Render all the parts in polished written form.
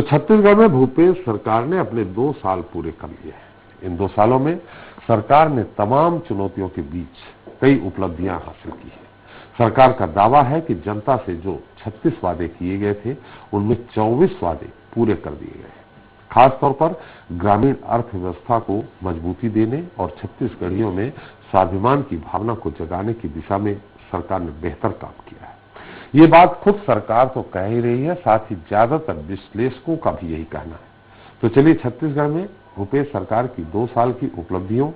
छत्तीसगढ़ में भूपेश सरकार ने अपने 2 साल पूरे कर लिए हैं। इन 2 सालों में सरकार ने तमाम चुनौतियों के बीच कई उपलब्धियां हासिल की हैं। सरकार का दावा है कि जनता से जो 36 वादे किए गए थे, उनमें 24 वादे पूरे कर दिए गए हैं। खासतौर पर ग्रामीण अर्थव्यवस्था को मजबूती देने और छत्तीसगढ़ियों में स्वाभिमान की भावना को जगाने की दिशा में सरकार ने बेहतर काम किया है। ये बात खुद सरकार तो कह ही रही है, साथ ही ज्यादातर विश्लेषकों का भी यही कहना है। तो चलिए छत्तीसगढ़ में भूपेश सरकार की 2 साल की उपलब्धियों,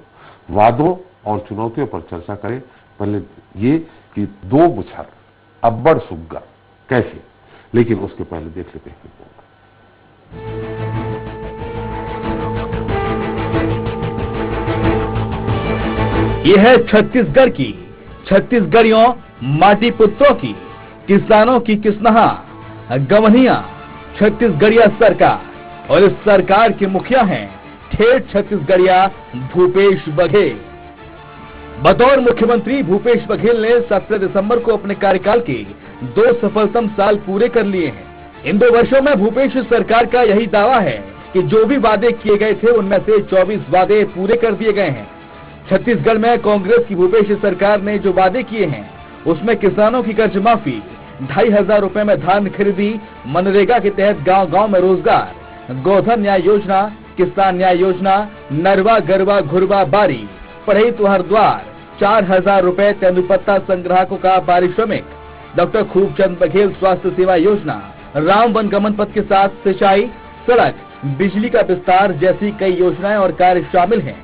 वादों और चुनौतियों पर चर्चा करें। पहले ये कि 2 बुछर अब्बड़ सुग्गा कैसे, लेकिन उसके पहले देख लेते हैं। यह है छत्तीसगढ़ की, छत्तीसगढ़ियों माटी पुत्रों की, किसानों की किस्नहा गवनिया छत्तीसगढ़िया सरकार। और इस सरकार के मुखिया हैं ठेठ छत्तीसगढ़िया भूपेश बघेल। बतौर मुख्यमंत्री भूपेश बघेल ने 17 दिसंबर को अपने कार्यकाल के 2 सफलतम साल पूरे कर लिए हैं। इन 2 वर्षों में भूपेश सरकार का यही दावा है कि जो भी वादे किए गए थे, उनमें से 24 वादे पूरे कर दिए गए हैं। छत्तीसगढ़ में कांग्रेस की भूपेश सरकार ने जो वादे किए हैं, उसमें किसानों की कर्ज माफी, 2,500 रुपए में धान खरीदी, मनरेगा के तहत गांव-गांव में रोजगार, गोधन न्याय योजना, किसान न्याय योजना, नरवा गरवा घुरवा बारी, पढ़ई तुहर द्वार, 4,000 रुपए तेंदुपत्ता संग्राहकों का पारिश्रमिक, डॉक्टर खूबचंद बघेल स्वास्थ्य सेवा योजना, राम वनगमन पथ के साथ सिंचाई, सड़क, बिजली का विस्तार जैसी कई योजनाएं और कार्य शामिल हैं।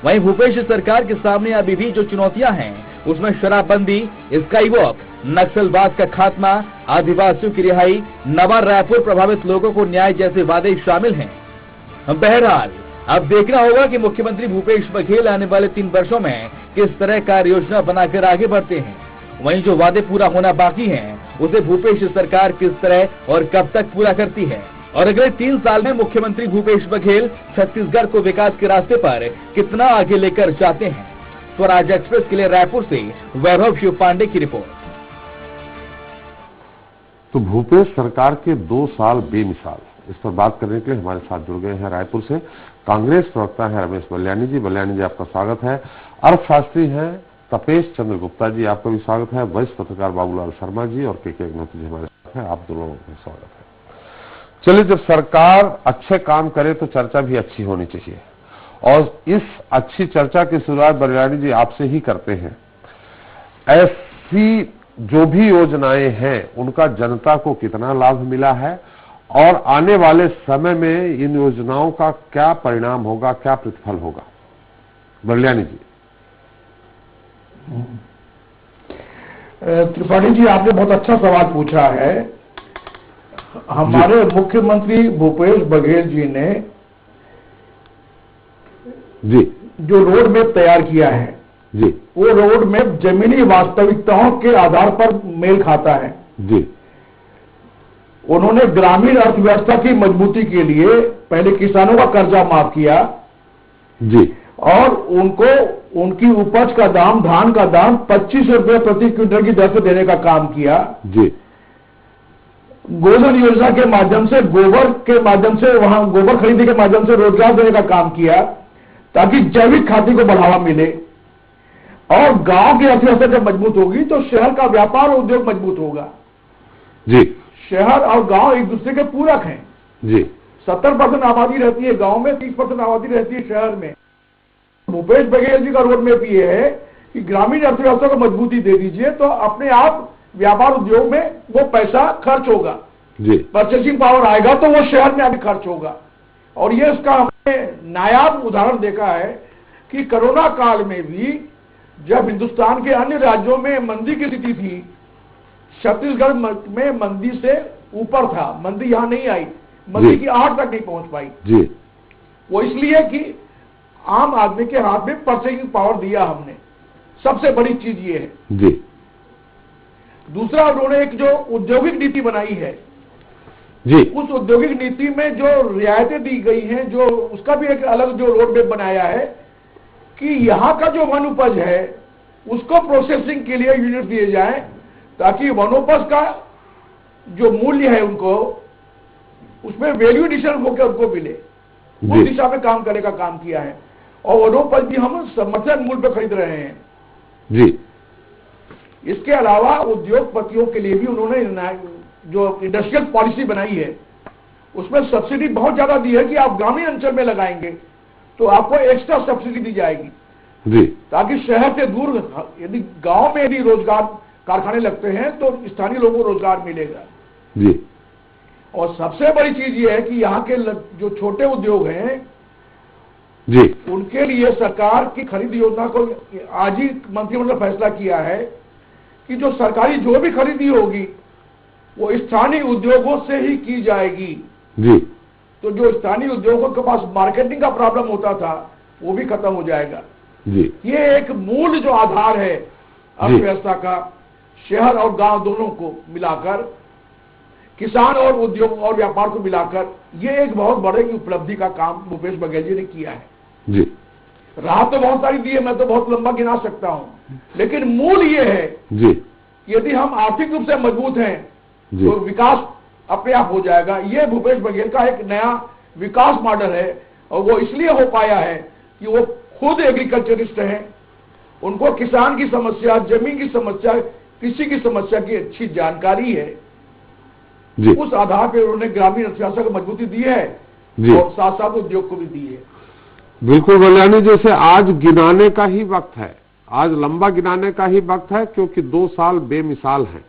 वहीं भूपेश सरकार के सामने अभी भी जो चुनौतियां हैं, उसमें शराबबंदी, स्काई वॉक, नक्सलवाद का खात्मा, आदिवासियों की रिहाई, नवा रायपुर प्रभावित लोगों को न्याय जैसे वादे शामिल हैं। बहरहाल अब देखना होगा कि मुख्यमंत्री भूपेश बघेल आने वाले 3 वर्षों में किस तरह कार्य योजना बनाकर आगे बढ़ते हैं। वहीं जो वादे पूरा होना बाकी हैं, उसे भूपेश सरकार किस तरह और कब तक पूरा करती है, और अगले 3 साल में मुख्यमंत्री भूपेश बघेल छत्तीसगढ़ को विकास के रास्ते पर कितना आगे लेकर जाते हैं। स्वराज एक्सप्रेस के लिए रायपुर से वैभव शिव पांडे की रिपोर्ट। तो भूपेश सरकार के 2 साल बेमिसाल, इस पर बात करने के लिए हमारे साथ जुड़ गए हैं रायपुर से कांग्रेस प्रवक्ता है रमेश बल्यानी जी। बल्यानी जी, आपका स्वागत है। अर्थशास्त्री हैं तपेश चंद्र गुप्ता जी, आपका भी स्वागत है। वरिष्ठ पत्रकार बाबूलाल शर्मा जी और के अग्निहोत्री जी हमारे साथ हैं, आप दोनों का स्वागत है। चलिए, जब सरकार अच्छे काम करे तो चर्चा भी अच्छी होनी चाहिए, और इस अच्छी चर्चा की शुरुआत बल्यानी जी आपसे ही करते हैं। ऐसी जो भी योजनाएं हैं, उनका जनता को कितना लाभ मिला है, और आने वाले समय में इन योजनाओं का क्या परिणाम होगा, क्या प्रतिफल होगा? बल्यानी जी। त्रिपाठी जी, आपने बहुत अच्छा सवाल पूछा है। हमारे मुख्यमंत्री भूपेश बघेल जी ने जो रोड मैप तैयार किया है जी, वो रोड मैप जमीनी वास्तविकताओं के आधार पर मेल खाता है जी। उन्होंने ग्रामीण अर्थव्यवस्था की मजबूती के लिए पहले किसानों का कर्जा माफ किया जी, और उनको उनकी उपज का दाम, धान का दाम 25 रुपये प्रति क्विंटल की दर से देने का काम किया जी। गोधन योजना के माध्यम से, गोबर के माध्यम से, वहां गोबर खरीदने के माध्यम से रोजगार देने का काम किया, ताकि जैविक खेती को बढ़ावा मिले। और गांव की अर्थव्यवस्था जब मजबूत होगी तो शहर का व्यापार और उद्योग मजबूत होगा जी। शहर और गांव एक दूसरे के पूरक हैं जी। 70% आबादी रहती है गांव में, 30% आबादी रहती है शहर में। भूपेश बघेल जी का रोड मैप ये है कि ग्रामीण अर्थव्यवस्था को मजबूती दे दीजिए तो अपने आप व्यापार उद्योग में वो पैसा खर्च होगा जी। परचेसिंग पावर आएगा तो वो शहर में आगे खर्च होगा। और ये इसका हमने नायाब उदाहरण देखा है कि कोरोना काल में भी जब हिंदुस्तान के अन्य राज्यों में मंदी की स्थिति थी, छत्तीसगढ़ में मंदी से ऊपर था। मंदी यहां नहीं आई, मंदी की आहट तक नहीं पहुंच पाई जी। वो इसलिए कि आम आदमी के हाथ में परचेसिंग पावर दिया हमने। सबसे बड़ी चीज ये है जी। दूसरा, उन्होंने एक जो औद्योगिक नीति बनाई है जी, उस औद्योगिक नीति में जो रियायतें दी गई हैं, जो उसका भी एक अलग जो रोड मैप बनाया है कि यहां का जो वन उपज है उसको प्रोसेसिंग के लिए यूनिट दिए जाएं, ताकि वनोपज का जो मूल्य है उनको उसमें वैल्यू एडिशन होकर उनको मिले, उस दिशा में काम करने का काम किया है। और वनोपज भी हम समर्थन मूल्य पर खरीद रहे हैं जी। इसके अलावा उद्योगपतियों के लिए भी उन्होंने जो इंडस्ट्रियल पॉलिसी बनाई है उसमें सब्सिडी बहुत ज्यादा दी है कि आप ग्रामीण अंचल में लगाएंगे तो आपको एक्स्ट्रा सब्सिडी दी जाएगी जी, ताकि शहर से दूर, यदि गांव में यदि रोजगार कारखाने लगते हैं तो स्थानीय लोगों को रोजगार मिलेगा जी। और सबसे बड़ी चीज ये है कि यहाँ के जो छोटे उद्योग हैं जी, उनके लिए सरकार की खरीद योजना को आज ही मंत्रिमंडल ने फैसला किया है कि जो सरकारी जो भी खरीदी होगी वो स्थानीय उद्योगों से ही की जाएगी जी। तो जो स्थानीय उद्योगों के पास मार्केटिंग का प्रॉब्लम होता था वो भी खत्म हो जाएगा जी। ये एक मूल जो आधार है अर्थव्यवस्था का, शहर और गांव दोनों को मिलाकर, किसान और उद्योग और व्यापार को मिलाकर, ये एक बहुत बड़े की उपलब्धि का काम भूपेश बघेल जी ने किया है जी। राहत तो बहुत सारी दी है, मैं तो बहुत लंबा गिना सकता हूं, लेकिन मूल ये है जी, कि यदि हम आर्थिक रूप से मजबूत हैं जी। तो विकास अपने आप हो जाएगा। ये भूपेश बघेल का एक नया विकास मॉडल है और वो इसलिए हो पाया है कि वो खुद एग्रीकल्चरिस्ट हैं, उनको किसान की समस्या, जमीन की समस्या, कृषि की समस्या की अच्छी जानकारी है जी। उस आधार पर उन्होंने ग्रामीण अर्थव्यवस्था को मजबूती दी है जी। और साथ साथ उद्योग को भी दी है। बिल्कुल कल्याणी, जैसे आज गिनाने का ही वक्त है, आज लंबा गिनाने का ही वक्त है, क्योंकि 2 साल बेमिसाल हैं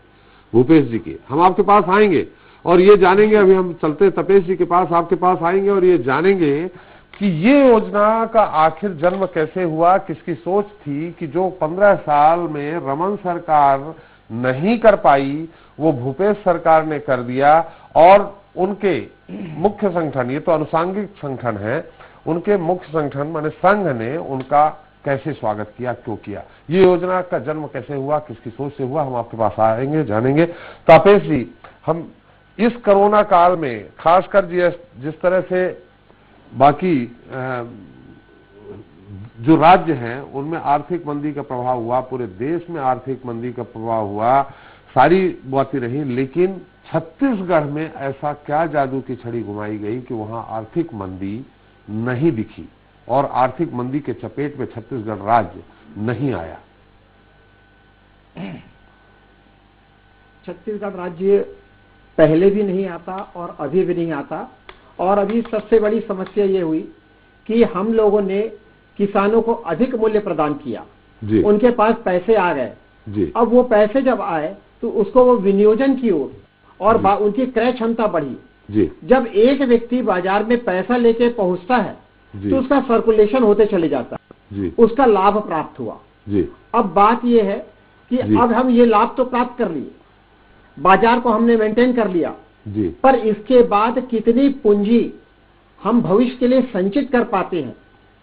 भूपेश जी के। हम आपके पास आएंगे और ये जानेंगे, अभी हम चलते तपेश जी के पास, आपके पास आएंगे और ये जानेंगे कि ये योजना का आखिर जन्म कैसे हुआ, किसकी सोच थी कि जो 15 साल में रमन सरकार नहीं कर पाई वो भूपेश सरकार ने कर दिया। और उनके मुख्य संगठन, ये तो अनुषांगिक संगठन है, उनके मुख्य संगठन माने संघ ने उनका कैसे स्वागत किया, क्यों किया, ये योजना का जन्म कैसे हुआ, किसकी सोच से हुआ, हम आपके पास आएंगे, जानेंगे। तापेश जी, हम इस कोरोना काल में खासकर जिस तरह से बाकी जो राज्य हैं उनमें आर्थिक मंदी का प्रभाव हुआ, पूरे देश में आर्थिक मंदी का प्रभाव हुआ, सारी बातें रही, लेकिन छत्तीसगढ़ में ऐसा क्या जादू की छड़ी घुमाई गई कि वहां आर्थिक मंदी नहीं दिखी और आर्थिक मंदी के चपेट में छत्तीसगढ़ राज्य नहीं आया? छत्तीसगढ़ राज्य पहले भी नहीं आता और अभी भी नहीं आता। और अभी सबसे बड़ी समस्या ये हुई कि हम लोगों ने किसानों को अधिक मूल्य प्रदान किया जी। उनके पास पैसे आ गए जी। अब वो पैसे जब आए तो उसको वो विनियोजन की ओर और उनकी क्रय क्षमता बढ़ी जी। जब एक व्यक्ति बाजार में पैसा लेके पहुंचता है जी। तो उसका सर्कुलेशन होते चले जाता है जी। उसका लाभ प्राप्त हुआ जी। अब बात यह है कि अब हम ये लाभ तो प्राप्त कर लिए, बाजार को हमने मेंटेन कर लिया जी। पर इसके बाद कितनी पूंजी हम भविष्य के लिए संचित कर पाते हैं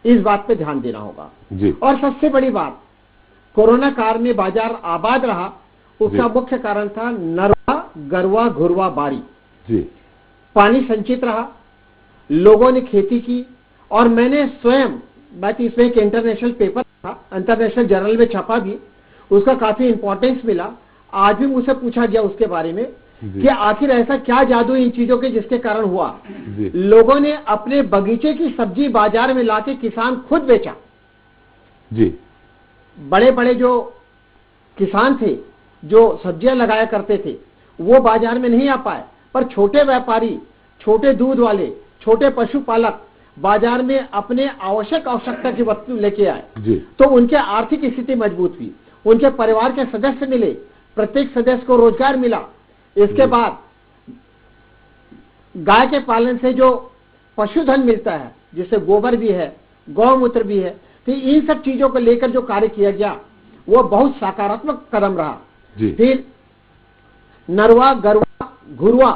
इस बात पे ध्यान देना होगा जी। और सबसे बड़ी बात, कोरोना काल में बाजार आबाद रहा उसका जी। मुख्य कारण था नरवा गरवा घुरवा बारी जी। पानी संचित रहा, लोगों ने खेती की और मैंने स्वयं, बात इसमें एक इंटरनेशनल पेपर था, इंटरनेशनल जर्नल में छपा भी, उसका काफी इंपॉर्टेंस मिला। आज भी मुझसे पूछा गया उसके बारे में कि आखिर ऐसा क्या जादू इन चीजों के जिसके कारण हुआ। लोगों ने अपने बगीचे की सब्जी बाजार में लाके किसान खुद बेचा जी। बड़े बड़े जो किसान थे जो सब्जियां लगाया करते थे वो बाजार में नहीं आ पाए, पर छोटे व्यापारी, छोटे दूध वाले, छोटे पशुपालक बाजार में अपने आवश्यकता की वस्तु लेके आए जी। तो उनके आर्थिक स्थिति मजबूत हुई, उनके परिवार के सदस्य मिले, प्रत्येक सदस्य को रोजगार मिला। इसके बाद गाय के पालन से जो पशुधन मिलता है जिससे गोबर भी है, गौमूत्र भी है, तो इन सब चीजों को लेकर जो कार्य किया गया वो बहुत सकारात्मक कदम रहा जी। फिर नरवा गरवा घुरवा,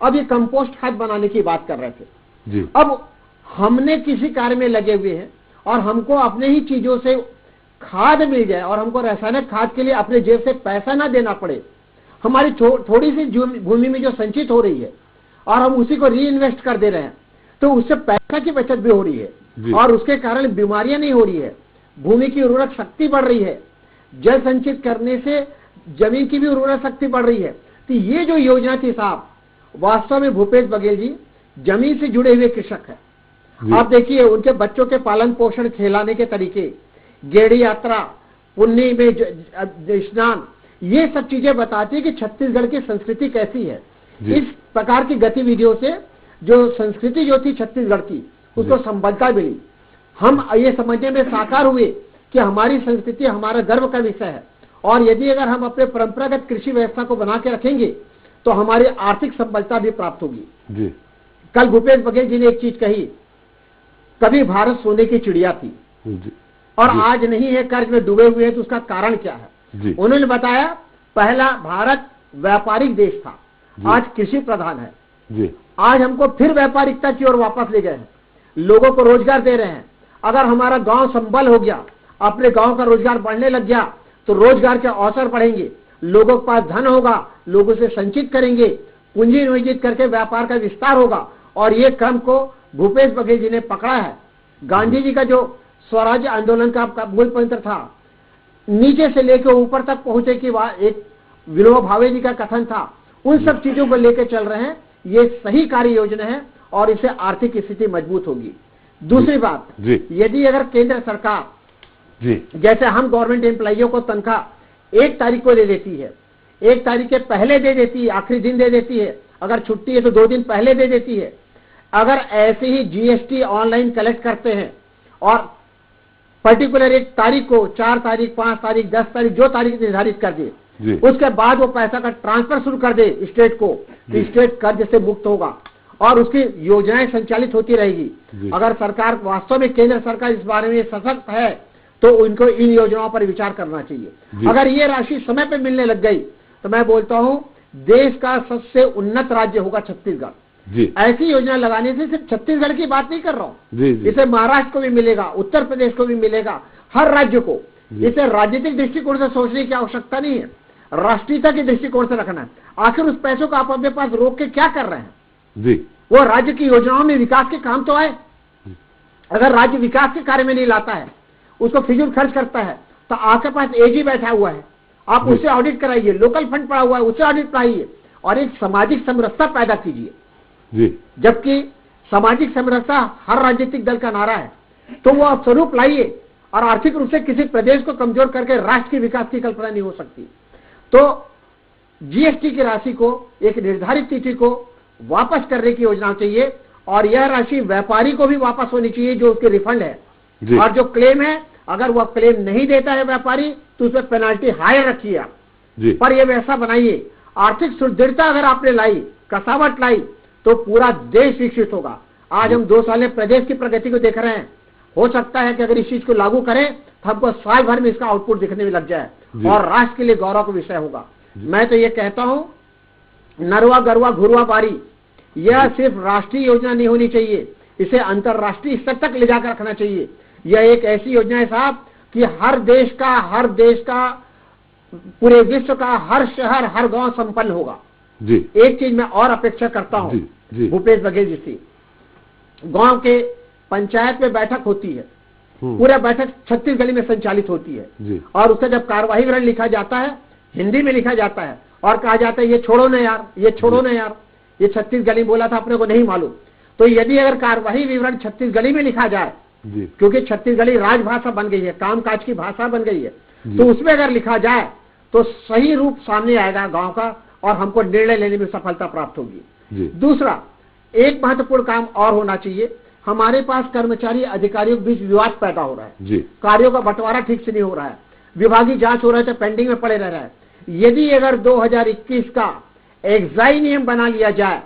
अब ये कंपोस्ट खाद बनाने की बात कर रहे थे जी। अब हमने किसी कार्य में लगे हुए हैं और हमको अपने ही चीजों से खाद मिल जाए और हमको रासायनिक खाद के लिए अपने जेब से पैसा ना देना पड़े, हमारी थोड़ी सी भूमि में जो संचित हो रही है और हम उसी को री इन्वेस्ट कर दे रहे हैं तो उससे पैसा की बचत भी हो रही है और उसके कारण बीमारियां नहीं हो रही है, भूमि की उर्वरक शक्ति बढ़ रही है, जल संचित करने से जमीन की भी उर्वरक शक्ति बढ़ रही है। तो ये जो योजना थी साहब, वास्तव में भूपेश बघेल जी जमीन से जुड़े हुए कृषक हैं। आप देखिए उनके बच्चों के पालन पोषण, खिलाने के तरीके, गेड़ी यात्रा, पुण्य में स्नान, ये सब चीजें बताती है कि छत्तीसगढ़ की संस्कृति कैसी है। इस प्रकार की गतिविधियों से जो संस्कृति जो थी छत्तीसगढ़ की, उसको संबलता मिली। हम ये समझने में साकार हुए कि हमारी संस्कृति हमारा गर्व का विषय है, और यदि अगर हम अपने परंपरागत कृषि व्यवस्था को बना के रखेंगे तो हमारी आर्थिक संबलता भी प्राप्त होगी जी। कल भूपेश बघेल जी ने एक चीज कही, कभी भारत सोने की चिड़िया थी जी। और आज नहीं है, कर्ज में डूबे हुए हैं, तो उसका कारण क्या है जी। उन्होंने बताया, पहला भारत व्यापारिक देश था, आज कृषि प्रधान है जी। आज हमको फिर व्यापारिकता की ओर वापस ले गए हैं, लोगों को रोजगार दे रहे हैं। अगर हमारा गांव संबल हो गया, अपने गांव का रोजगार बढ़ने लग गया, तो रोजगार के अवसर बढ़ेंगे, लोगों के पास धन होगा, लोगों से संचित करेंगे, पूंजी नियोजित करके व्यापार का विस्तार होगा। और ये क्रम को भूपेश बघेल जी ने पकड़ा है। गांधी जी का जो स्वराज्य आंदोलन का मूल मंत्र था, नीचे से लेकर ऊपर तक पहुंचे की एक विनोबा भावे जी का कथन था, उन सब चीजों को लेकर चल रहे हैं। ये सही कार्य योजना है और इससे आर्थिक स्थिति मजबूत होगी। दूसरी बात, यदि अगर केंद्र सरकार जैसे हम गवर्नमेंट एम्प्लॉइयों को तनख्वाह 1 तारीख को दे देती है, 1 तारीख के पहले दे देती है, आखिरी दिन दे देती है, अगर छुट्टी है तो 2 दिन पहले दे देती है, अगर ऐसे ही जीएसटी ऑनलाइन कलेक्ट करते हैं और पर्टिकुलर एक तारीख को 4 तारीख, 5 तारीख, 10 तारीख, जो तारीख निर्धारित कर दे, उसके बाद वो पैसा का ट्रांसफर शुरू कर दे स्टेट को, तो स्टेट कर्ज से मुक्त होगा और उसकी योजनाएं संचालित होती रहेगी। अगर सरकार वास्तव में, केंद्र सरकार इस बारे में सशक्त है, तो उनको इन योजनाओं पर विचार करना चाहिए। अगर ये राशि समय पे मिलने लग गई तो मैं बोलता हूं देश का सबसे उन्नत राज्य होगा छत्तीसगढ़। ऐसी योजना लगाने से सिर्फ छत्तीसगढ़ की बात नहीं कर रहा हूं, इसे महाराष्ट्र को भी मिलेगा, उत्तर प्रदेश को भी मिलेगा, हर राज्य को। इसे राजनीतिक दृष्टिकोण से सोचने की आवश्यकता नहीं है, राष्ट्रीयता के दृष्टिकोण से रखना है। आखिर उस पैसों को आप अपने पास रोक के क्या कर रहे हैं? वो राज्य की योजनाओं में विकास के काम तो आए। अगर राज्य विकास के कार्य में नहीं लाता है, उसको फिजूल खर्च करता है, तो आपके पास एजी बैठा हुआ है, आप उससे ऑडिट कराइए, लोकल फंड पड़ा हुआ है उससे ऑडिट कराइए और एक सामाजिक समरसता पैदा कीजिए। जबकि सामाजिक समरसता हर राजनीतिक दल का नारा है, तो वो आप स्वरूप लाइए। और आर्थिक रूप से किसी प्रदेश को कमजोर करके राष्ट्र के विकास की कल्पना नहीं हो सकती। तो जीएसटी की राशि को एक निर्धारित तिथि को वापस करने की योजना चाहिए और यह राशि व्यापारी को भी वापस होनी चाहिए जो उसके रिफंड है। और जो क्लेम है, अगर वह क्लेम नहीं देता है व्यापारी, तो उसमें पेनाल्टी हायर रखिए आप, पर यह वैसा बनाइए। आर्थिक सुदृढ़ता अगर आपने लाई, कसावट लाई, तो पूरा देश विकसित होगा। आज हम 2 साल में प्रदेश की प्रगति को देख रहे हैं। हो सकता है कि अगर इस चीज को लागू करें तो हमको साल भर में इसका आउटपुट दिखने में लग जाए और राष्ट्र के लिए गौरव का विषय होगा। मैं तो ये कहता हूं, नरवा गरवा घुरवा बारी, यह सिर्फ राष्ट्रीय योजना नहीं होनी चाहिए, इसे अंतर्राष्ट्रीय स्तर तक ले जाकर रखना चाहिए। यह एक ऐसी योजना है साहब कि हर देश का पूरे विश्व का हर शहर, हर गांव संपन्न होगा। एक चीज मैं और अपेक्षा करता हूं भूपेश बघेल जी से, गांव के पंचायत में बैठक होती है, पूरा बैठक छत्तीसगढ़ी में संचालित होती है और उसका जब कार्यवाही विवरण लिखा जाता है, हिंदी में लिखा जाता है और कहा जाता है ये छोड़ो ना यार, ये छोड़ो ना यार, ये छत्तीसगढ़ी बोला था, अपने को नहीं मालूम। तो यदि अगर कार्यवाही विवरण छत्तीसगढ़ी में लिखा जाए, क्योंकि छत्तीसगढ़ी राजभाषा बन गई है, कामकाज की भाषा बन गई है, तो उसमें अगर लिखा जाए तो सही रूप सामने आएगा गांव का और हमको निर्णय लेने में सफलता प्राप्त होगी। दूसरा, एक महत्वपूर्ण काम और होना चाहिए। हमारे पास कर्मचारी अधिकारियों के बीच विवाद पैदा हो रहा है, कार्यों का बंटवारा ठीक से नहीं हो रहा है, विभागीय जांच हो रहा है तो पेंडिंग में पड़े रह रहा है। यदि अगर 2021 का एक्साई नियम बना लिया जाए,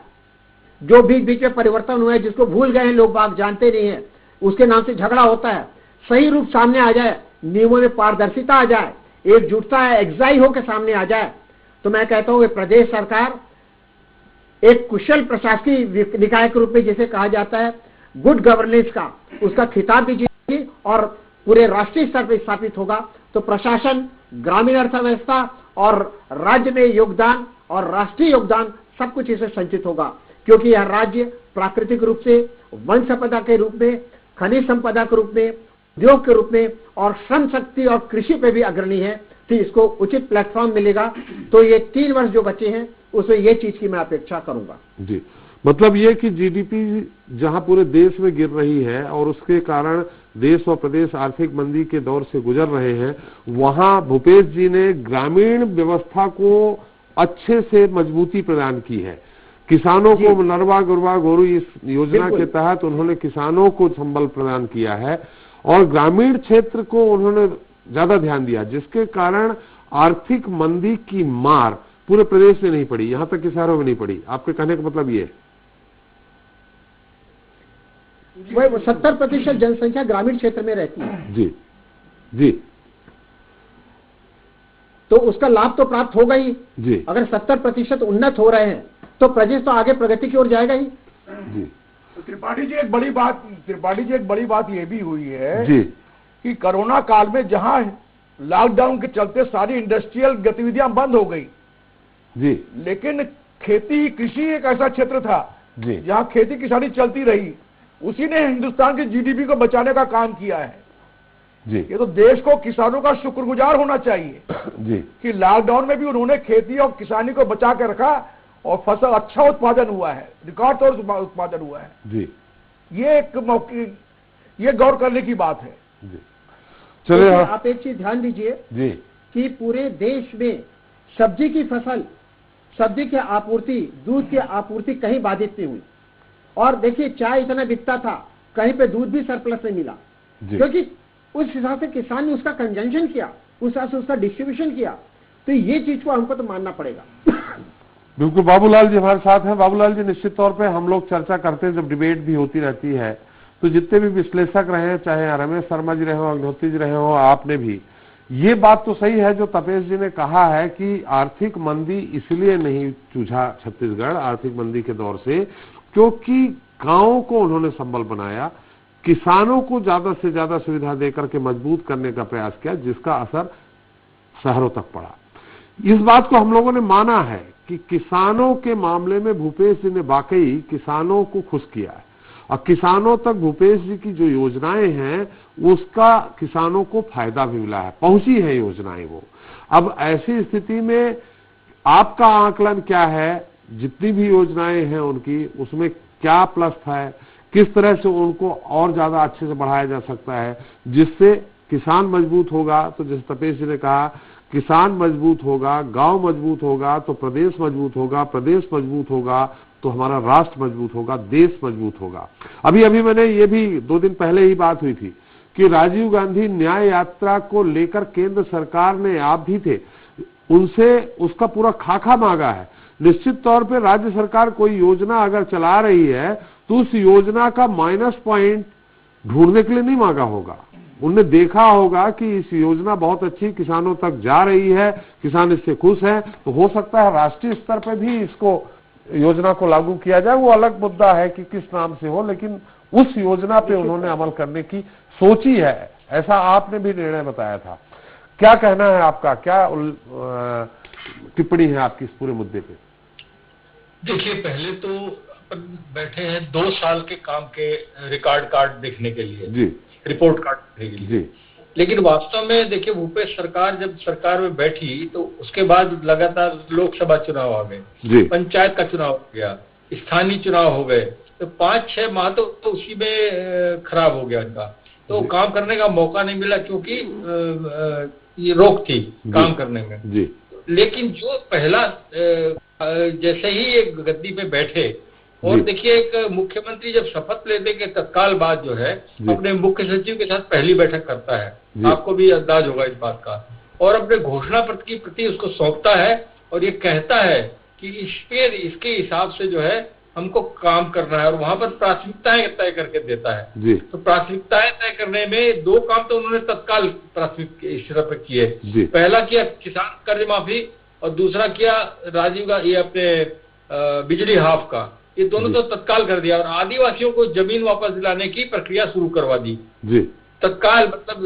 जो बीच बीच में परिवर्तन हुआ है, जिसको भूल गए हैं लोग बाग, जानते नहीं है, उसके नाम से झगड़ा होता है, सही रूप सामने आ जाए, नियमों में पारदर्शिता आ जाए, एकजुटता है, एक्साई होकर सामने आ जाए, तो मैं कहता हूं कि प्रदेश सरकार एक कुशल प्रशासकीय निकाय के रूप में, जिसे कहा जाता है गुड गवर्नेंस का, उसका खिताब भी जीतेगी और पूरे राष्ट्रीय स्तर पर स्थापित होगा। तो प्रशासन, ग्रामीण अर्थव्यवस्था और राज्य में योगदान और राष्ट्रीय योगदान सब कुछ इसे संचित होगा, क्योंकि यह राज्य प्राकृतिक रूप से, वन संपदा के रूप में, खनिज संपदा के रूप में, उद्योग के रूप में और श्रम शक्ति और कृषि पे भी अग्रणी है। तो इसको उचित प्लेटफॉर्म मिलेगा। तो ये 3 वर्ष जो बचे हैं उसमें ये चीज की मैं अपेक्षा करूंगा। जी, मतलब ये कि जीडीपी जहां पूरे देश में गिर रही है और उसके कारण देश और प्रदेश आर्थिक मंदी के दौर से गुजर रहे हैं, वहां भूपेश जी ने ग्रामीण व्यवस्था को अच्छे से मजबूती प्रदान की है। किसानों को नरवा गुरवा गोरू इस योजना के तहत उन्होंने किसानों को संबल प्रदान किया है और ग्रामीण क्षेत्र को उन्होंने ज्यादा ध्यान दिया, जिसके कारण आर्थिक मंदी की मार पूरे प्रदेश में नहीं पड़ी, यहां तक कि शहरों में नहीं पड़ी। आपके कहने का मतलब ये? वह 70% जनसंख्या ग्रामीण क्षेत्र में रहती है। जी जी। तो उसका लाभ तो प्राप्त होगा ही जी। अगर 70% उन्नत हो रहे हैं तो प्रदेश तो आगे प्रगति की ओर जाएगा ही। जी। तो त्रिपाठी जी एक बड़ी बात ये भी हुई है जी कि कोरोना काल में जहां लॉकडाउन के चलते सारी इंडस्ट्रियल गतिविधियां बंद हो गई जी, लेकिन खेती कृषि एक ऐसा क्षेत्र था जी, जहां खेती किसानी चलती रही, उसी ने हिंदुस्तान की जीडीपी को बचाने का काम किया है। जी, ये तो देश को किसानों का शुक्रगुजार होना चाहिए जी, कि लॉकडाउन में भी उन्होंने खेती और किसानी को बचा के रखा और फसल अच्छा उत्पादन हुआ है, रिकॉर्ड तौर उत्पादन हुआ है। जी। ये एक मौके, ये गौर करने की बात है। जी। चलिए आप एक चीज ध्यान दीजिए जी कि पूरे देश में सब्जी की फसल, सब्जी की आपूर्ति, दूध की आपूर्ति कहीं बाधित नहीं हुई। और देखिए चाय इतना बिकता था, कहीं पे दूध भी सरप्लस नहीं मिला, क्योंकि उस हिसाब से किसान ने उसका कंजम्पशन किया, उस हिसाब से उसका डिस्ट्रीब्यूशन किया। तो ये चीज को हमको तो मानना पड़ेगा। बिल्कुल। बाबूलाल जी हमारे साथ हैं। बाबूलाल जी, निश्चित तौर पे हम लोग चर्चा करते हैं, जब डिबेट भी होती रहती है तो जितने भी विश्लेषक रहे, चाहे रमेश शर्मा जी रहे हो, अग्निहोत्री जी रहे हो, आपने भी, ये बात तो सही है जो तपेश जी ने कहा है कि आर्थिक मंदी इसलिए नहीं जूझा छत्तीसगढ़ आर्थिक मंदी के दौर से क्योंकि गांवों को उन्होंने संबल बनाया, किसानों को ज्यादा से ज्यादा सुविधा देकर के मजबूत करने का प्रयास किया, जिसका असर शहरों तक पड़ा। इस बात को हम लोगों ने माना है कि किसानों के मामले में भूपेश जी ने वाकई किसानों को खुश किया है और किसानों तक भूपेश जी की जो योजनाएं हैं उसका किसानों को फायदा भी मिला है, पहुंची है योजनाएं वो। अब ऐसी स्थिति में आपका आकलन क्या है, जितनी भी योजनाएं हैं उनकी, उसमें क्या प्लस है, किस तरह से उनको और ज्यादा अच्छे से बढ़ाया जा सकता है जिससे किसान मजबूत होगा? तो जैसे तपेश जी ने कहा, किसान मजबूत होगा, गांव मजबूत होगा तो प्रदेश मजबूत होगा, प्रदेश मजबूत होगा तो हमारा राष्ट्र मजबूत होगा, देश मजबूत होगा। अभी मैंने ये भी 2 दिन पहले ही बात हुई थी कि राजीव गांधी न्याय यात्रा को लेकर केंद्र सरकार ने, आप भी थे, उनसे उसका पूरा खाका मांगा है। निश्चित तौर पे राज्य सरकार कोई योजना अगर चला रही है तो उस योजना का माइनस पॉइंट ढूंढने के लिए नहीं मांगा होगा, उनने देखा होगा कि इस योजना बहुत अच्छी किसानों तक जा रही है, किसान इससे खुश हैं, तो हो सकता है राष्ट्रीय स्तर पर भी इसको योजना को लागू किया जाए। वो अलग मुद्दा है कि किस नाम से हो, लेकिन उस योजना पे उन्होंने अमल करने की सोची है, ऐसा आपने भी निर्णय बताया था। क्या कहना है आपका, क्या टिप्पणी है आपकी इस पूरे मुद्दे पे? देखिए, पहले तो अपन बैठे हैं 2 साल के काम के रिकॉर्ड कार्ड देखने के लिए जी, रिपोर्ट कार्ड देखने के लिए जी। लेकिन वास्तव में देखिए, भूपेश सरकार जब सरकार में बैठी तो उसके बाद लगातार लोकसभा चुनाव आ गए, पंचायत का चुनाव हो गया, स्थानीय चुनाव हो गए, तो 5-6 माह तो उसी में खराब हो गया उनका। तो काम करने का मौका नहीं मिला क्योंकि ये रोक थी काम करने में जी। लेकिन जो पहला जैसे ही एक गद्दी पे बैठे और देखिए, एक मुख्यमंत्री जब शपथ लेने के तत्काल बाद जो है अपने मुख्य सचिव के साथ पहली बैठक करता है, आपको भी अंदाज होगा इस बात का, और अपने घोषणा पत्र की प्रति उसको सौंपता है और ये कहता है कि इसके हिसाब से जो है हमको काम करना है, और वहां पर प्राथमिकताएं तय करके देता है जी। तो प्राथमिकताएं तय करने में 2 काम तो उन्होंने तत्काल प्राथमिक इस तरह पे किए। पहला किया किसान कर्ज माफी और दूसरा किया राजीव का ये अपने बिजली हाफ का, ये दोनों तो तत्काल कर दिया, और आदिवासियों को जमीन वापस दिलाने की प्रक्रिया शुरू करवा दी जी। तत्काल, मतलब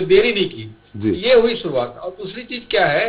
देरी नहीं की जी। ये हुई शुरुआत। और दूसरी चीज क्या है,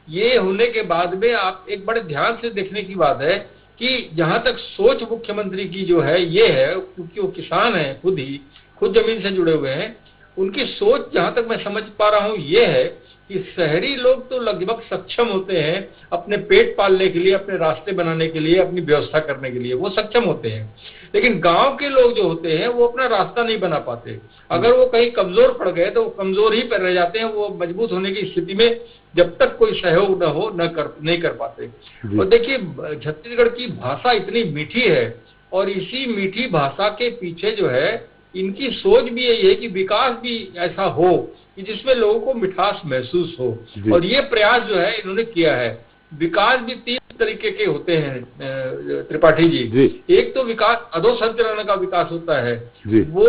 ये होने के बाद में आप एक बड़े ध्यान से देखने की बात है कि जहां तक सोच मुख्यमंत्री की जो है ये है, क्योंकि वो किसान है, खुद जमीन से जुड़े हुए हैं, उनकी सोच जहां तक मैं समझ पा रहा हूं ये है कि शहरी लोग तो लगभग सक्षम होते हैं अपने पेट पालने के लिए, अपने रास्ते बनाने के लिए, अपनी व्यवस्था करने के लिए, वो सक्षम होते हैं। लेकिन गांव के लोग जो होते हैं वो अपना रास्ता नहीं बना पाते। अगर वो कहीं कमजोर पड़ गए तो वो कमजोर ही पर रह जाते हैं, वो मजबूत होने की स्थिति में जब तक कोई सहयोग न हो नहीं कर पाते। और देखिए, छत्तीसगढ़ की भाषा इतनी मीठी है और इसी मीठी भाषा के पीछे जो है इनकी सोच भी यही है कि विकास भी ऐसा हो कि जिसमें लोगों को मिठास महसूस हो। और ये प्रयास जो है इन्होंने किया है। विकास भी 3 तरीके के होते हैं त्रिपाठी जी। एक तो विकास अधोसंरचना का विकास होता है, वो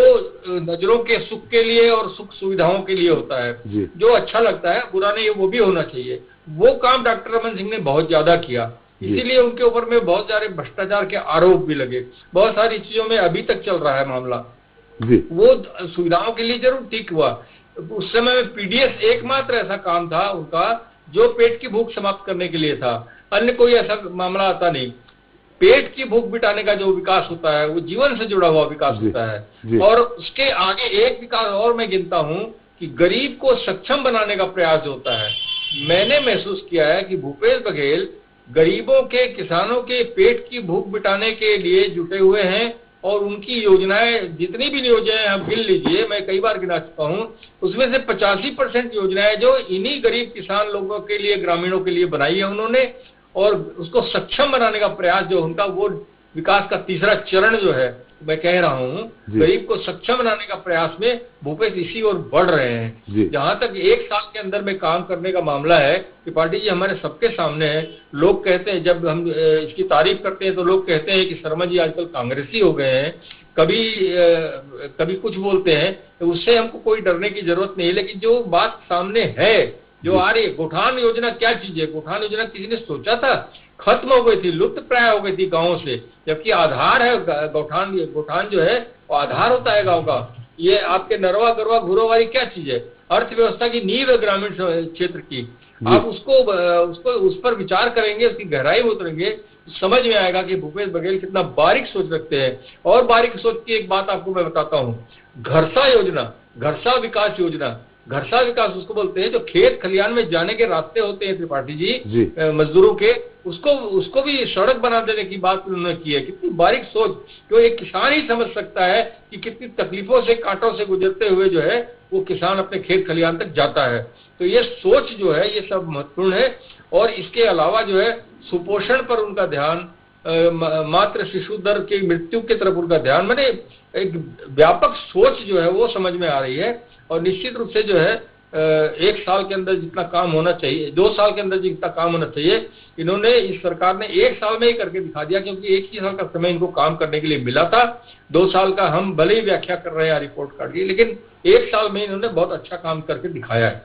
नजरों के सुख के लिए और सुख सुविधाओं के लिए होता है, जो अच्छा लगता है, बुरा नहीं, वो भी होना चाहिए। वो काम डॉक्टर रमन सिंह ने बहुत ज्यादा किया, इसीलिए उनके ऊपर में बहुत सारे भ्रष्टाचार के आरोप भी लगे। बहुत सारी चीजों में अभी तक चल रहा है मामला। वो सुविधाओं के लिए जरूर ठीक हुआ। उस समय में पीडीएस एकमात्र ऐसा काम था उनका जो पेट की भूख समाप्त करने के लिए था, अन्य कोई ऐसा मामला आता नहीं। पेट की भूख मिटाने का जो विकास होता है वो जीवन से जुड़ा हुआ विकास होता है। और उसके आगे एक विकास और मैं गिनता हूं कि गरीब को सक्षम बनाने का प्रयास होता है। मैंने महसूस किया है कि भूपेश बघेल गरीबों के, किसानों के पेट की भूख मिटाने के लिए जुटे हुए हैं और उनकी योजनाएं, जितनी भी योजनाएं आप गिन लीजिए, मैं कई बार गिना चुका हूं, उसमें से 85% योजनाएं जो इन्हीं गरीब किसान लोगों के लिए, ग्रामीणों के लिए बनाई है उन्होंने। और उसको सक्षम बनाने का प्रयास जो उनका, वो विकास का तीसरा चरण जो है, मैं कह रहा हूं गरीब को सक्षम बनाने का प्रयास में भूपेश इसी ओर बढ़ रहे हैं। जहां तक 1 साल के अंदर में काम करने का मामला है, त्रिपाठी जी हमारे सबके सामने है। लोग कहते हैं, जब हम इसकी तारीफ करते हैं तो लोग कहते हैं कि शर्मा जी आजकल कांग्रेसी हो गए हैं, कभी कुछ बोलते हैं, तो उससे हमको कोई डरने की जरूरत नहीं है। लेकिन जो बात सामने है, जो आ रही है, गौठान योजना क्या चीज है? गौठान योजना किसी ने सोचा था? खत्म हो गई थी, लुप्त प्राय हो गई थी गांवों से, जबकि आधार है गौठान जो है वो आधार होता है गांव का। ये आपके नरवा गरवा घुरोवारी क्या चीज है? अर्थव्यवस्था की नींव है ग्रामीण क्षेत्र की। आप उसको उस पर विचार करेंगे, उसकी गहराई में उतरेंगे, समझ में आएगा कि भूपेश बघेल कितना बारीक सोच रखते हैं। और बारीक सोच की एक बात आपको मैं बताता हूँ, घरसा योजना, घरसा विकास योजना, घरसा विकास उसको बोलते हैं जो खेत खलियान में जाने के रास्ते होते हैं त्रिपाठी जी, मजदूरों के, उसको भी सड़क बना देने की बात उन्होंने की है। कितनी बारीक सोच, जो एक किसान ही समझ सकता है कि कितनी तकलीफों से, कांटों से गुजरते हुए जो है वो किसान अपने खेत खलियान तक जाता है। तो ये सोच जो है ये सब महत्वपूर्ण है। और इसके अलावा जो है सुपोषण पर उनका ध्यान, मातृ शिशु दर की मृत्यु की तरफ उनका ध्यान, मैंने एक व्यापक सोच जो है वो समझ में आ रही है। और निश्चित रूप से जो है 1 साल के अंदर जितना काम होना चाहिए, 2 साल के अंदर जितना काम होना चाहिए, इन्होंने, इस सरकार ने 1 साल में ही करके दिखा दिया। क्योंकि 1 ही साल का समय इनको काम करने के लिए मिला था। 2 साल का हम भले ही व्याख्या कर रहे हैं रिपोर्ट कार्ड की, लेकिन 1 साल में इन्होंने बहुत अच्छा काम करके दिखाया है।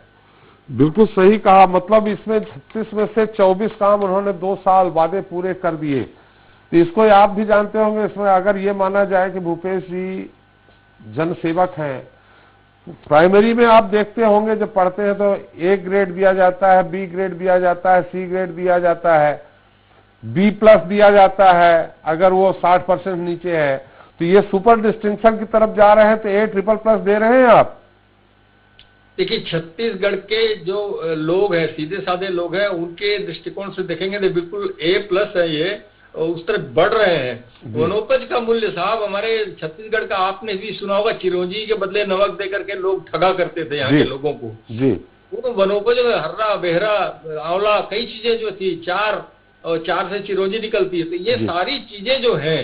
बिल्कुल सही कहा। मतलब इसमें 36 में से 24 काम उन्होंने 2 साल वादे पूरे कर दिए। तो इसको आप भी जानते होंगे, इसमें अगर ये माना जाए कि भूपेश जी जनसेवक हैं, प्राइमरी में आप देखते होंगे जब पढ़ते हैं तो A ग्रेड दिया जाता है, B ग्रेड दिया जाता है, C ग्रेड दिया जाता है, B+ दिया जाता है अगर वो 60% नीचे है। तो ये सुपर डिस्टिंक्शन की तरफ जा रहे हैं, तो A++ दे रहे हैं आप। देखिए, छत्तीसगढ़ के जो लोग हैं, सीधे साधे लोग हैं, उनके दृष्टिकोण से देखेंगे तो बिल्कुल A+ है, ये उस तरफ बढ़ रहे हैं। वनोपज का मूल्य साहब, हमारे छत्तीसगढ़ का आपने भी सुना होगा, चिरौंजी के बदले नमक देकर के लोग ठगा करते थे यहाँ के लोगों को। वो वनोपज में हर्रा, बेहरा, आंवला, कई चीजें जो थी, 4 से चिरौंजी निकलती है। तो ये सारी चीजें जो हैं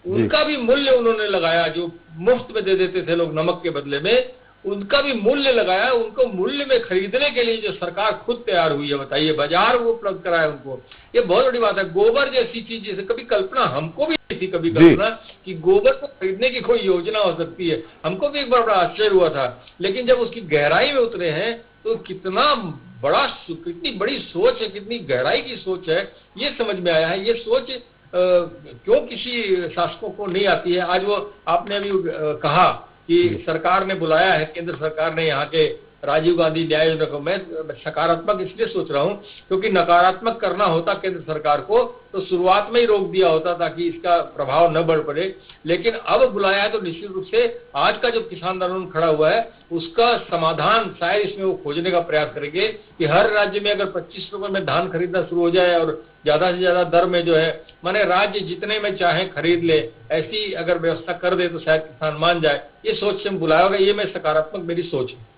उनका भी मूल्य उन्होंने लगाया, जो मुफ्त में दे देते थे लोग नमक के बदले में, उनका भी मूल्य लगाया। उनको मूल्य में खरीदने के लिए जो सरकार खुद तैयार हुई है, बताइए, बाजार वो उपलब्ध कराया उनको। ये बहुत बड़ी बात है। गोबर जैसी चीज, जैसे कभी कल्पना हमको भी नहीं थी, कभी कल्पना कि गोबर को खरीदने की कोई योजना हो सकती है, हमको भी एक बार बड़ा आश्चर्य हुआ था। लेकिन जब उसकी गहराई में उतरे हैं तो कितनी बड़ी सोच है, कितनी गहराई की सोच है, ये समझ में आया है। ये सोच क्यों किसी शासकों को नहीं आती है? आज वो आपने अभी कहा कि सरकार ने बुलाया है, केंद्र सरकार ने यहाँ के राजीव गांधी न्याय योजना को। मैं सकारात्मक इसलिए सोच रहा हूं क्योंकि नकारात्मक करना होता केंद्र सरकार को तो शुरुआत में ही रोक दिया होता ताकि इसका प्रभाव न बढ़ पड़े। लेकिन अब बुलाया है तो निश्चित रूप से आज का जो किसान आंदोलन खड़ा हुआ है उसका समाधान शायद इसमें वो खोजने का प्रयास करेंगे कि हर राज्य में अगर 25 रुपए में धान खरीदना शुरू हो जाए और ज्यादा से ज्यादा दर में जो है माने राज्य जितने में चाहे खरीद ले, ऐसी अगर व्यवस्था कर दे तो शायद किसान मान जाए। ये सोच से हम बुलाया होगा, ये मैं सकारात्मक मेरी सोच है।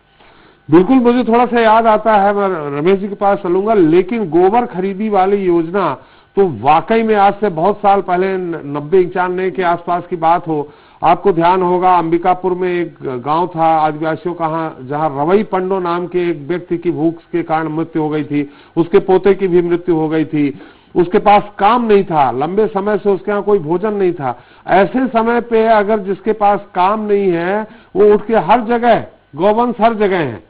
बिल्कुल, मुझे थोड़ा सा याद आता है, मैं रमेश जी के पास चलूंगा, लेकिन गोबर खरीदी वाली योजना तो वाकई में आज से बहुत साल पहले 90-91 के आसपास की बात हो, आपको ध्यान होगा अंबिकापुर में एक गांव था आदिवासियों का, जहां रवई पंडो नाम के एक व्यक्ति की भूख के कारण मृत्यु हो गई थी, उसके पोते की भी मृत्यु हो गई थी। उसके पास काम नहीं था, लंबे समय से उसके यहाँ कोई भोजन नहीं था। ऐसे समय पे अगर जिसके पास काम नहीं है वो उठ के हर जगह, गौवंश हर जगह है,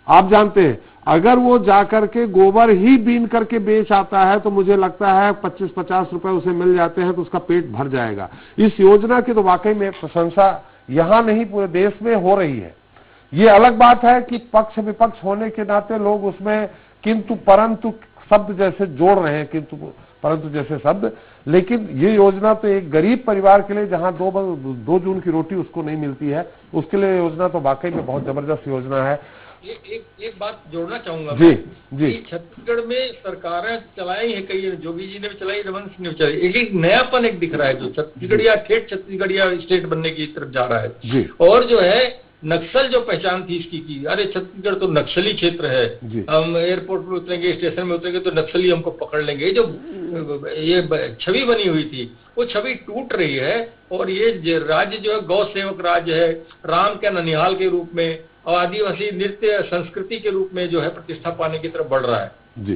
आप जानते हैं, अगर वो जाकर के गोबर ही बीन करके बेच आता है तो मुझे लगता है 25-50 रुपए उसे मिल जाते हैं तो उसका पेट भर जाएगा। इस योजना की तो वाकई में प्रशंसा यहां नहीं पूरे देश में हो रही है। ये अलग बात है कि पक्ष विपक्ष होने के नाते लोग उसमें किंतु परंतु शब्द जैसे जोड़ रहे हैं, किंतु परंतु जैसे शब्द, लेकिन ये योजना तो एक गरीब परिवार के लिए जहां 2 जून की रोटी उसको नहीं मिलती है, उसके लिए योजना तो वाकई में बहुत जबरदस्त योजना है। एक बात जोड़ना चाहूंगा जी जी। छत्तीसगढ़ में सरकारें चलाई है, कई जोगी जी ने भी चलाई, रमन सिंह ने भी चलाई, एक नयापन एक दिख रहा है जो छत्तीसगढ़िया ठेठ छत्तीसगढ़िया स्टेट बनने की तरफ जा रहा है जी। और जो है नक्सल जो पहचान थी इसकी की, अरे छत्तीसगढ़ तो नक्सली क्षेत्र है, हम एयरपोर्ट में उतरेंगे, स्टेशन में उतरेंगे तो नक्सली हमको पकड़ लेंगे, जो ये छवि बनी हुई थी वो छवि टूट रही है। और ये राज्य जो है गौ सेवक राज्य है, राम के ननिहाल के रूप में और आदिवासी नृत्य संस्कृति के रूप में जो है प्रतिष्ठा पाने की तरफ बढ़ रहा है। जी,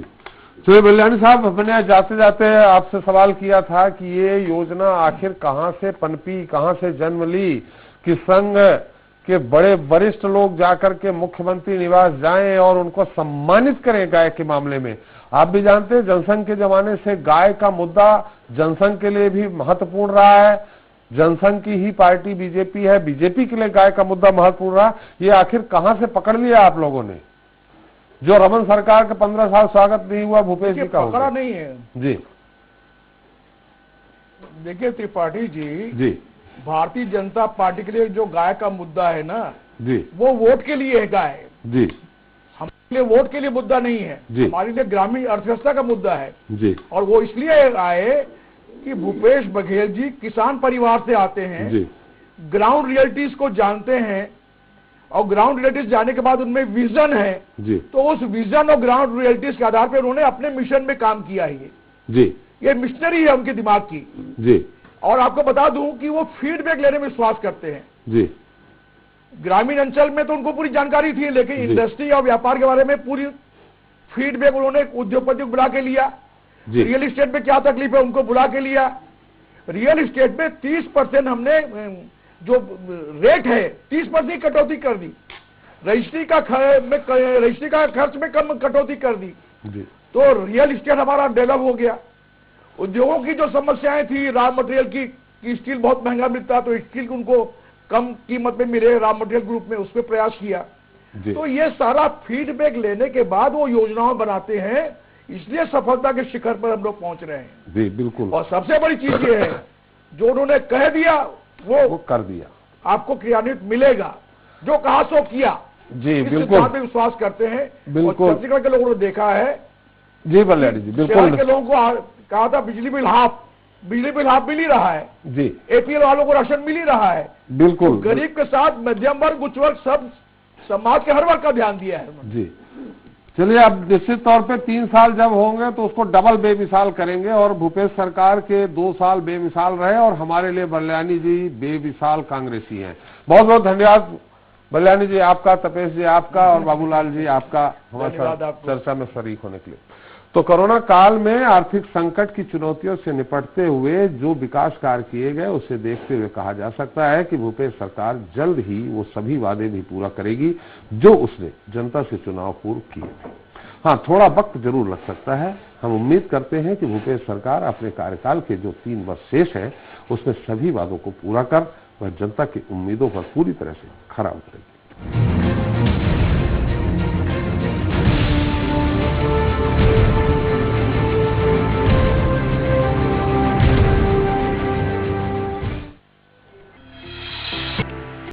तो बल्याणी साहब, अपने जाते जाते आपसे सवाल किया था कि ये योजना आखिर कहां से पनपी, कहां से जन्म ली कि संघ के बड़े वरिष्ठ लोग जाकर के मुख्यमंत्री निवास जाएं और उनको सम्मानित करें गाय के मामले में। आप भी जानते हैं जनसंघ के जमाने से गाय का मुद्दा जनसंघ के लिए भी महत्वपूर्ण रहा है, जनसंघ की ही पार्टी बीजेपी है, बीजेपी के लिए गाय का मुद्दा महत्वपूर्ण रहा। ये आखिर कहां से पकड़ लिया आप लोगों ने, जो रमन सरकार का 15 साल स्वागत नहीं हुआ, भूपेश जी का पकड़ा नहीं है जी। देखिए त्रिपाठी जी, भारतीय जनता पार्टी के लिए जो गाय का मुद्दा है ना जी, वो वोट के लिए है गाय जी, हमारे लिए वोट के लिए मुद्दा नहीं है, हमारे लिए ग्रामीण अर्थव्यवस्था का मुद्दा है जी। और वो इसलिए आए कि भूपेश बघेल जी किसान परिवार से आते हैं जी, ग्राउंड रियलिटीज को जानते हैं और ग्राउंड रियलिटीज जाने के बाद उनमें विजन है जी। तो उस विजन और ग्राउंड रियलिटीज के आधार पर उन्होंने अपने मिशन में काम किया है जी। ये मिशनरी है उनके दिमाग की जी। और आपको बता दूं कि वो फीडबैक लेने में विश्वास करते हैं जी। ग्रामीण अंचल में तो उनको पूरी जानकारी थी, लेकिन इंडस्ट्री और व्यापार के बारे में पूरी फीडबैक उन्होंने उद्योगपति को बुला के लिया। रियल एस्टेट में क्या तकलीफ है उनको बुला के लिया। रियल एस्टेट में 30% हमने जो रेट है 30% कटौती कर दी, रजिस्ट्री का खर्च में कम कटौती कर दी जी। तो रियल एस्टेट हमारा डेवलप हो गया। उद्योगों की जो समस्याएं थी, रॉ मटेरियल की स्टील बहुत महंगा मिलता, तो स्टील उनको कम कीमत में मिले रॉ मटेरियल ग्रुप में, उस पर प्रयास किया। तो ये सारा फीडबैक लेने के बाद वो योजनाएं बनाते हैं, इसलिए सफलता के शिखर पर हम लोग पहुंच रहे हैं जी। बिल्कुल। और सबसे बड़ी चीज ये है जो उन्होंने कह दिया वो कर दिया, आपको क्रियान्वित मिलेगा, जो कहा सो किया जी। बिल्कुल पे विश्वास करते हैं। बिल्कुल। छत्तीसगढ़ के लोगों ने देखा है जी बल्याणी जी। बिल्कुल। के लोगों को कहा था बिजली बिल हाफ मिल ही रहा है जी। एपीएल वालों को राशन मिल ही रहा है। बिल्कुल। तो गरीब के साथ मध्यम वर्ग, उच्च वर्ग, सब समाज के हर वर्ग का ध्यान दिया है जी। चलिए, अब निश्चित तौर पे 3 साल जब होंगे तो उसको डबल बेमिसाल करेंगे और भूपेश सरकार के 2 साल बेमिसाल रहे और हमारे लिए बल्याणी जी बेमिसाल कांग्रेसी हैं। बहुत बहुत धन्यवाद बल्याणी जी आपका, तपेश जी आपका और बाबूलाल जी आपका हमारे साथ चर्चा में शरीक होने के लिए। तो कोरोना काल में आर्थिक संकट की चुनौतियों से निपटते हुए जो विकास कार्य किए गए उसे देखते हुए कहा जा सकता है कि भूपेश सरकार जल्द ही वो सभी वादे भी पूरा करेगी जो उसने जनता से चुनाव पूर्व किए थे। हाँ, थोड़ा वक्त जरूर लग सकता है। हम उम्मीद करते हैं कि भूपेश सरकार अपने कार्यकाल के जो 3 वर्ष शेष है उसमें सभी वादों को पूरा कर वह जनता की उम्मीदों पर पूरी तरह से खरा उतरेगी।